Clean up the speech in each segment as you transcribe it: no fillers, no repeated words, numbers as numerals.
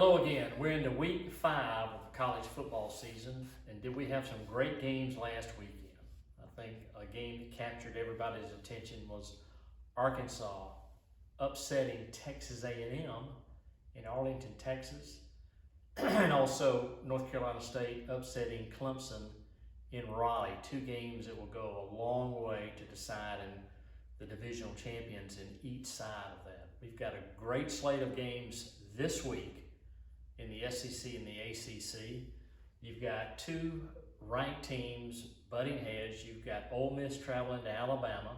Hello again. We're into week 5 of the college football season, and did we have some great games last weekend? I think a game that captured everybody's attention was Arkansas upsetting Texas A&M in Arlington, Texas, and also North Carolina State upsetting Clemson in Raleigh. 2 games that will go a long way to deciding the divisional champions in each side of that. We've got a great slate of games this week in the SEC and the ACC. You've got 2 ranked teams butting heads. You've got Ole Miss traveling to Alabama,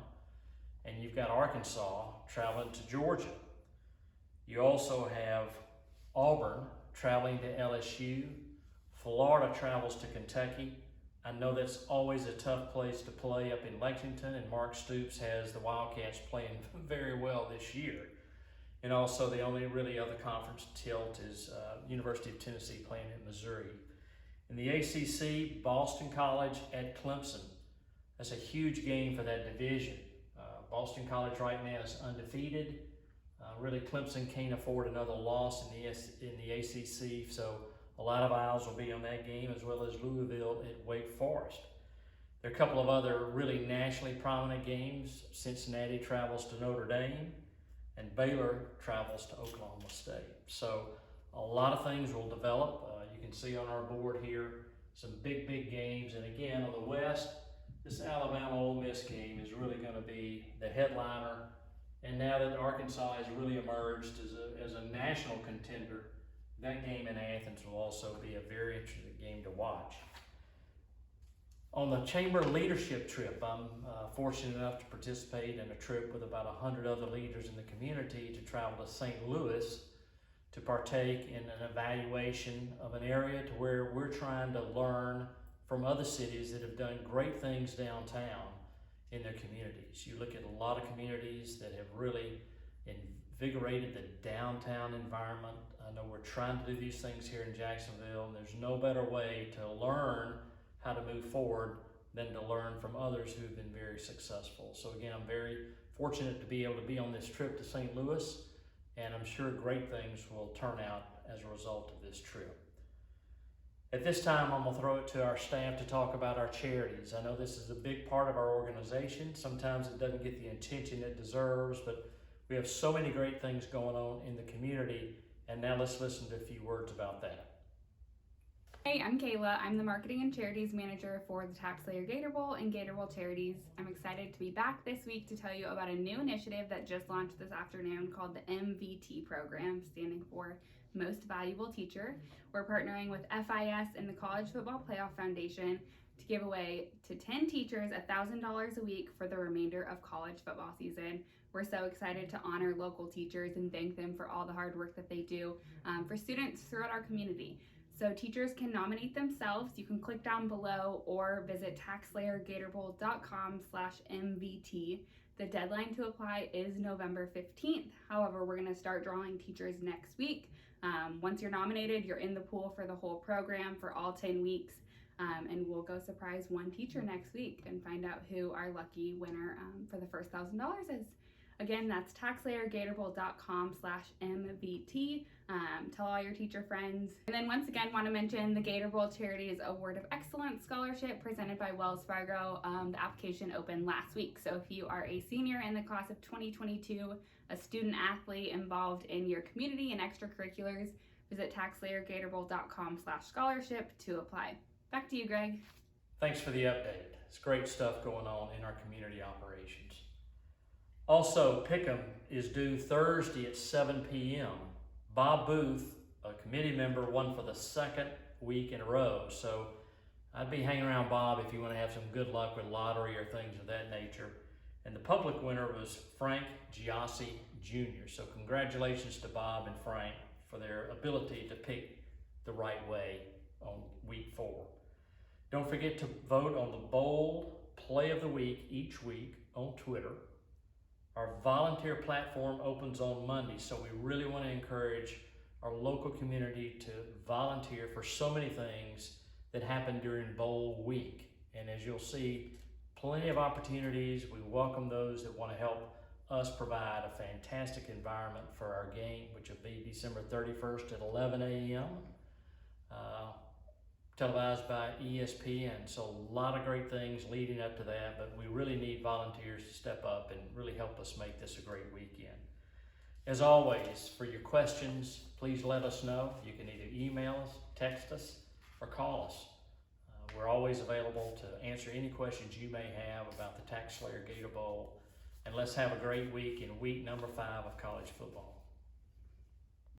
and you've got Arkansas traveling to Georgia. You also have Auburn traveling to LSU. Florida travels to Kentucky. I know that's always a tough place to play up in Lexington, and Mark Stoops has the Wildcats playing very well this year. And also the only really other conference tilt is University of Tennessee playing at Missouri. In the ACC, Boston College at Clemson. That's a huge game for that division. Boston College right now is undefeated. Really, Clemson can't afford another loss in the ACC, so a lot of eyes will be on that game, as well as Louisville at Wake Forest. There are a couple of other really nationally prominent games. Cincinnati travels to Notre Dame, and Baylor travels to Oklahoma State. So a lot of things will develop. You can see on our board here some big games. And again, on the West, this Alabama-Ole Miss game is really going to be the headliner. And now that Arkansas has really emerged as a national contender, that game in Athens will also be a very interesting game to watch. On the chamber leadership trip, I'm fortunate enough to participate in a trip with about 100 other leaders in the community to travel to St. Louis to partake in an evaluation of an area to where we're trying to learn from other cities that have done great things downtown in their communities. You look at a lot of communities that have really invigorated the downtown environment. I know we're trying to do these things here in Jacksonville, and there's no better way to learn how to move forward than to learn from others who've been very successful. So again, I'm very fortunate to be able to be on this trip to St. Louis, and I'm sure great things will turn out as a result of this trip. At this time, I'm gonna throw it to our staff to talk about our charities. I know this is a big part of our organization. Sometimes it doesn't get the attention it deserves, but we have so many great things going on in the community, and now let's listen to a few words about that. Hey, I'm Kayla. I'm the Marketing and Charities Manager for the TaxSlayer Gator Bowl and Gator Bowl Charities. I'm excited to be back this week to tell you about a new initiative that just launched this afternoon called the MVT program, standing for Most Valuable Teacher. We're partnering with FIS and the College Football Playoff Foundation to give away to 10 teachers $1,000 a week for the remainder of college football season. We're so excited to honor local teachers and thank them for all the hard work that they do for students throughout our community. So teachers can nominate themselves. You can click down below or visit TaxSlayerGatorBowl.com/MVT. The deadline to apply is November 15th. However, we're gonna start drawing teachers next week. Once you're nominated, you're in the pool for the whole program for all 10 weeks. And we'll go surprise one teacher next week and find out who our lucky winner for the first $1,000 is. Again, that's TaxSlayerGatorBowl.com/MVT. Tell all your teacher friends. And then once again, want to mention the Gator Bowl Charities Award of Excellence Scholarship presented by Wells Fargo. The application opened last week. So if you are a senior in the class of 2022, a student athlete involved in your community and extracurriculars, visit TaxSlayerGatorBowl.com/scholarship to apply. Back to you, Greg. Thanks for the update. It's great stuff going on in our community operations. Also, Pick'em is due Thursday at 7 p.m. Bob Booth, a committee member, won for the 2nd week in a row. So I'd be hanging around Bob if you want to have some good luck with lottery or things of that nature. And the public winner was Frank Giassi Jr. So congratulations to Bob and Frank for their ability to pick the right way on week 4. Don't forget to vote on the Bowl Play of the Week each week on Twitter. Our volunteer platform opens on Monday, so we really want to encourage our local community to volunteer for so many things that happen during Bowl week. And as you'll see, plenty of opportunities. We welcome those that want to help us provide a fantastic environment for our game, which will be December 31st at 11 a.m. Televised by ESPN. So a lot of great things leading up to that, but we really need volunteers to step up and really help us make this a great weekend. As always, for your questions, please let us know. You can either email us, text us, or call us. We're always available to answer any questions you may have about the TaxSlayer Gator Bowl. And let's have a great week in week number 5 of college football.